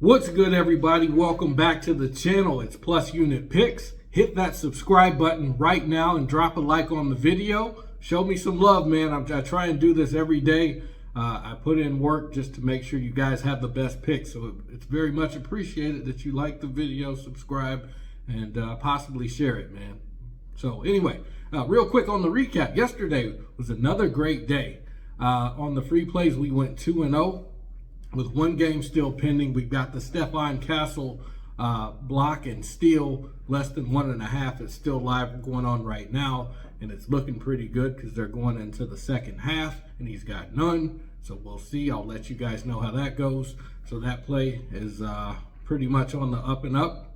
What's good, everybody? Welcome back to the channel. It's Plus Unit Picks. Hit that subscribe button right now and drop a like on the video. Show me some love, man. I try and do this every day. I put in work just to make sure you guys have the best picks. So it's very much appreciated that you like the video, subscribe, and possibly share it, man. So anyway, real quick on the recap. Yesterday was another great day. On the free plays, we went 2-0. With one game still pending. We've got the Stefan Castle block and steal less than 1.5. It's still live going on right now, and it's looking pretty good because they're going into the second half, and he's got none. So we'll see. I'll let you guys know how that goes. So that play is pretty much on the up and up.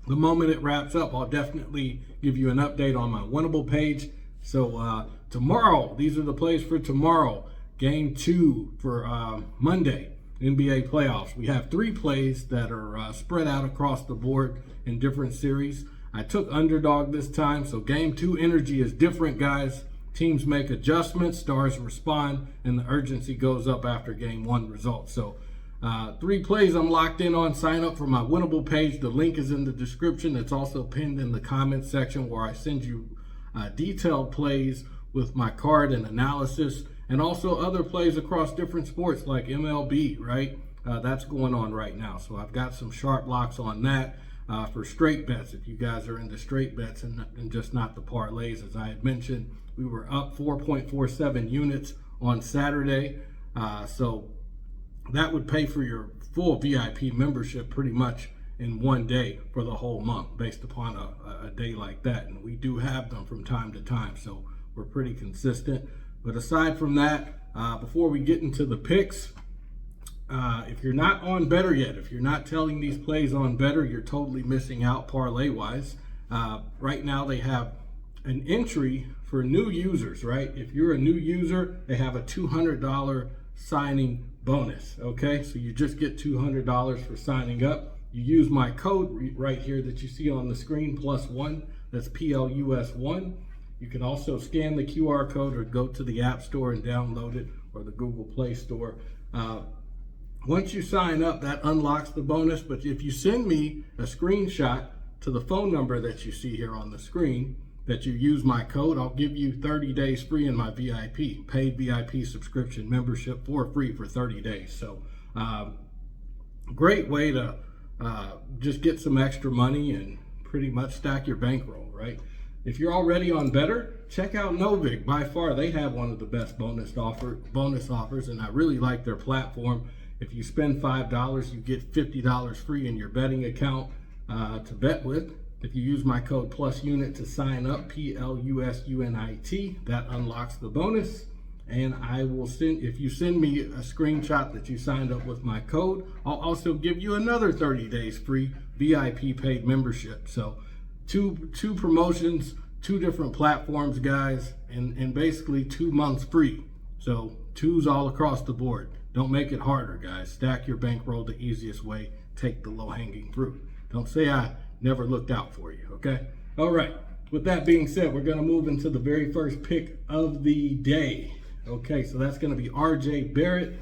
The moment it wraps up, I'll definitely give you an update on my winnable page. So tomorrow, these are the plays for tomorrow. Game 2 for Monday. NBA playoffs. We have 3 plays that are spread out across the board in different series. I took underdog this time, so game 2 energy is different, guys. Teams make adjustments, stars respond, and the urgency goes up after game 1 results. So 3 plays I'm locked in on. Sign up for my winnable page. The link is in the description. It's also pinned in the comments section where I send you detailed plays with my card and analysis, and also other plays across different sports like MLB, right? That's going on right now. So I've got some sharp locks on that for straight bets. If you guys are into straight bets and just not the parlays, as I had mentioned, we were up 4.47 units on Saturday. So that would pay for your full VIP membership pretty much in one day for the whole month based upon a day like that. And we do have them from time to time. So we're pretty consistent. But aside from that, before we get into the picks, if you're not on Better yet, if you're not telling these plays on Better, you're totally missing out parlay-wise. Right now they have an entry for new users, right? If you're a new user, they have a $200 signing bonus, okay? So you just get $200 for signing up. You use my code right here that you see on the screen, +1, that's PLUS1. You can also scan the QR code or go to the App Store and download it, or the Google Play Store. Once you sign up, that unlocks the bonus. But if you send me a screenshot to the phone number that you see here on the screen, that you use my code, I'll give you 30 days free in my VIP, paid VIP subscription membership for free for 30 days. So great way to just get some extra money and pretty much stack your bankroll, right? If you're already on Better, check out Novig. By far, they have one of the best bonus offers, and I really like their platform. If you spend $5, you get $50 free in your betting account to bet with. If you use my code PLUSUNIT to sign up, PLUSUNIT, that unlocks the bonus. And I will send, if you send me a screenshot that you signed up with my code, I'll also give you another 30 days free VIP paid membership. So two promotions, 2 different platforms, guys, and basically 2 months free. So 2s all across the board. Don't make it harder, guys. Stack your bankroll the easiest way. Take the low-hanging fruit. Don't say I never looked out for you, okay? All right. With that being said, we're going to move into the very first pick of the day. Okay, so that's going to be RJ Barrett.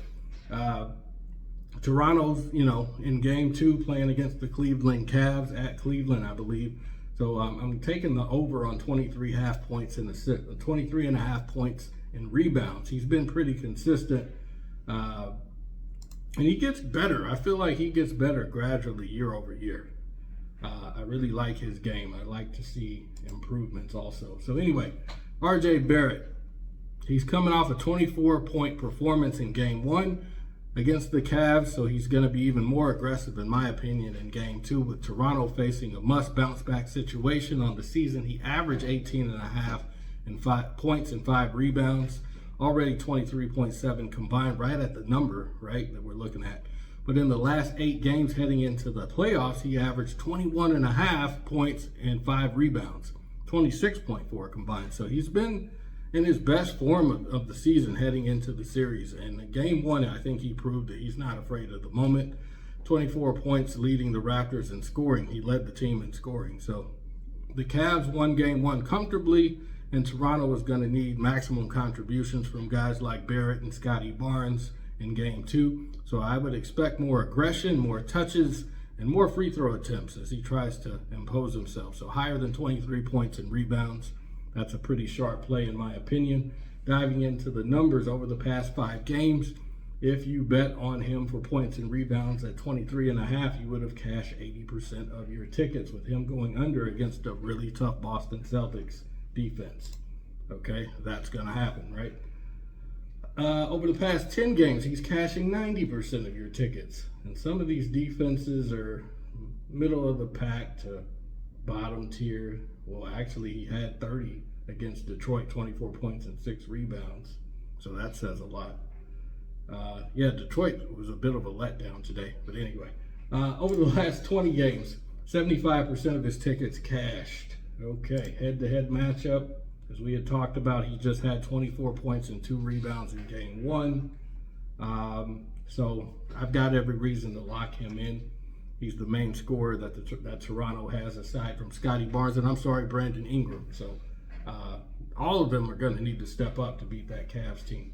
Toronto's, in game 2 playing against the Cleveland Cavs at Cleveland, I believe. So I'm taking the over on 23.5 points in 23.5 points in rebounds. He's been pretty consistent, and he gets better. I feel like he gets better gradually year over year. I really like his game. I like to see improvements also. So anyway, RJ Barrett, he's coming off a 24-point performance in game 1 against the Cavs, so he's going to be even more aggressive, in my opinion, in game 2, with Toronto facing a must bounce back situation. On the season, he averaged 18.5 points and 5 rebounds, already 23.7 combined, right at the number, right, that we're looking at. But in the last 8 games heading into the playoffs, he averaged 21.5 points and 5 rebounds, 26.4 combined. So he's been in his best form of the season heading into the series. And in game 1, I think he proved that he's not afraid of the moment. 24 points, leading the Raptors in scoring. He led the team in scoring. So the Cavs won game 1 comfortably, and Toronto is going to need maximum contributions from guys like Barrett and Scotty Barnes in game 2. So I would expect more aggression, more touches, and more free throw attempts as he tries to impose himself. So higher than 23 points and rebounds. That's a pretty sharp play in my opinion. Diving into the numbers over the past 5 games, if you bet on him for points and rebounds at 23.5, you would have cashed 80% of your tickets with him going under against a really tough Boston Celtics defense. Okay, that's going to happen, right? Over the past 10 games, he's cashing 90% of your tickets. And some of these defenses are middle of the pack to bottom tier. Well, actually, he had 30 against Detroit, 24 points and 6 rebounds. So that says a lot. Yeah, Detroit was a bit of a letdown today. But anyway, over the last 20 games, 75% of his tickets cashed. Okay, head-to-head matchup. As we had talked about, he just had 24 points and 2 rebounds in game 1. So I've got every reason to lock him in. He's the main scorer that Toronto has aside from Scotty Barnes, and I'm sorry, Brandon Ingram. So all of them are going to need to step up to beat that Cavs team.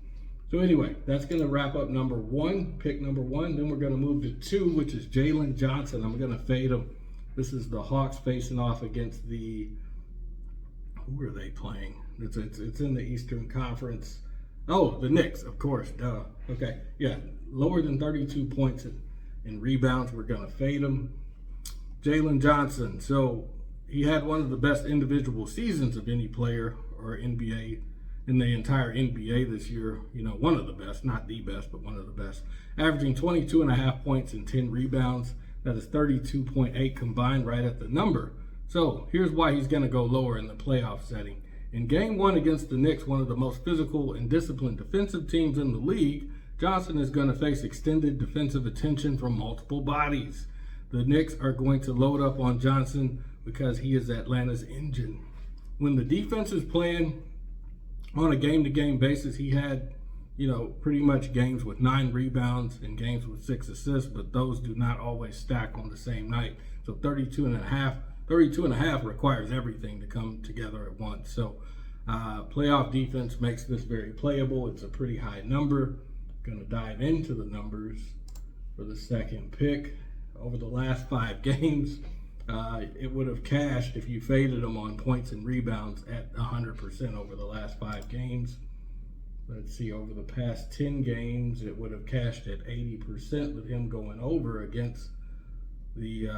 So anyway, that's going to wrap up number 1, pick number 1. Then we're going to move to 2, which is Jalen Johnson. I'm going to fade him. This is the Hawks facing off against the... Who are they playing? It's in the Eastern Conference. Oh, the Knicks, of course. Duh. Okay, yeah, lower than 32 points in rebounds. We're going to fade him. Jalen Johnson. So he had one of the best individual seasons of any player or NBA in the entire NBA this year. You know, one of the best, not the best, but one of the best. Averaging 22.5 points and 10 rebounds. That is 32.8 combined, right at the number. So here's why he's going to go lower in the playoff setting. In game 1 against the Knicks, one of the most physical and disciplined defensive teams in the league, Johnson is going to face extended defensive attention from multiple bodies. The Knicks are going to load up on Johnson because he is Atlanta's engine. When the defense is playing on a game-to-game basis, he had, pretty much games with 9 rebounds and games with 6 assists, but those do not always stack on the same night. So 32.5 requires everything to come together at once. So playoff defense makes this very playable. It's a pretty high number. Going to dive into the numbers for the second pick. Over the last 5 games, it would have cashed if you faded him on points and rebounds at 100% over the last 5 games. Let's see, over the past 10 games, it would have cashed at 80% with him going over against the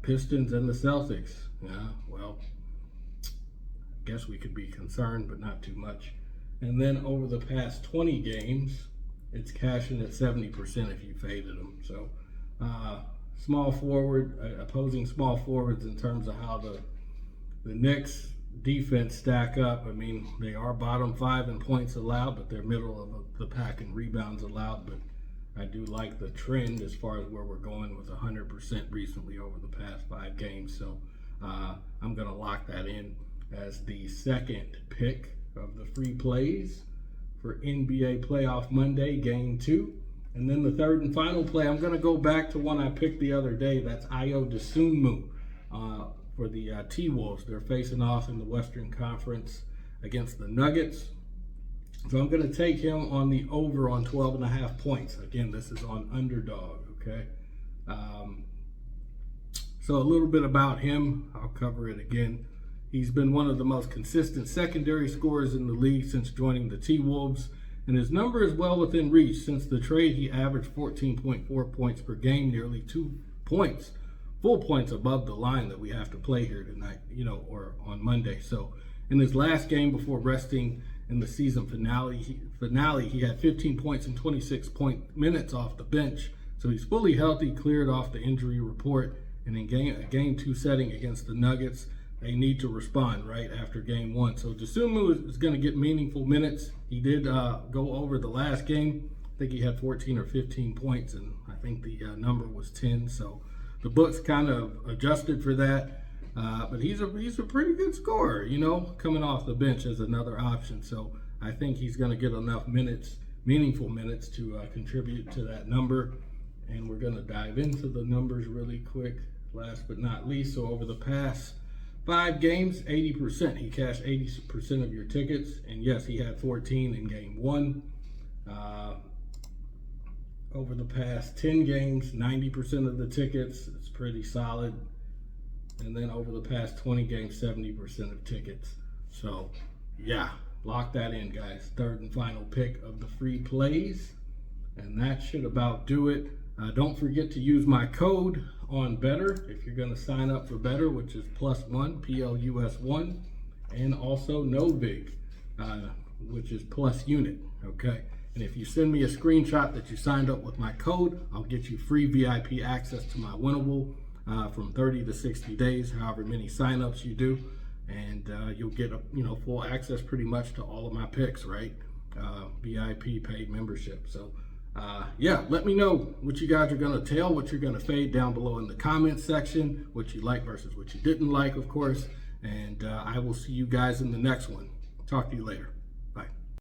Pistons and the Celtics. Yeah, well, I guess we could be concerned, but not too much. And then over the past 20 games, it's cashing at 70% if you faded them. So small forward, opposing small forwards in terms of how the Knicks defense stack up. I mean, they are bottom 5 in points allowed, but they're middle of the pack in rebounds allowed. But I do like the trend as far as where we're going with 100% recently over the past 5 games. So I'm going to lock that in as the second pick of the free plays for NBA Playoff Monday, Game 2. And then the third and final play, I'm going to go back to one I picked the other day. That's Ayo Dosunmu for the T-Wolves. They're facing off in the Western Conference against the Nuggets. So I'm going to take him on the over on 12.5 points. Again, this is on underdog, okay? So a little bit about him. I'll cover it again. He's been one of the most consistent secondary scorers in the league since joining the T-Wolves. And his number is well within reach. Since the trade, he averaged 14.4 points per game, nearly 2 points, full points above the line that we have to play here tonight, or on Monday. So in his last game before resting in the season finale, he had 15 points and 26 minutes off the bench. So he's fully healthy, cleared off the injury report. And in a game 2 setting against the Nuggets, they need to respond right after game 1. So Dosunmu is going to get meaningful minutes. He did go over the last game. I think he had 14 or 15 points, and I think the number was 10. So the books kind of adjusted for that. But he's a pretty good scorer, coming off the bench as another option. So I think he's going to get enough minutes, meaningful minutes, to contribute to that number. And we're going to dive into the numbers really quick, last but not least. So over the past 5 games, 80%. He cashed 80% of your tickets. And yes, he had 14 in game 1. over the past 10 games, 90% of the tickets. It's pretty solid. And then over the past 20 games, 70% of tickets. So yeah, lock that in, guys. Third and final pick of the free plays. And that should about do it. Don't forget to use my code on Better if you're going to sign up for Better, which is +1, PLUS1, and also NoVig, which is +unit. Okay. And if you send me a screenshot that you signed up with my code, I'll get you free VIP access to my winnable from 30 to 60 days, however many signups you do, and you'll get full access pretty much to all of my picks, right? VIP paid membership. So yeah, let me know what you guys are gonna tail, what you're gonna fade down below in the comments section, what you like versus what you didn't like, of course. And I will see you guys in the next one. Talk to you later.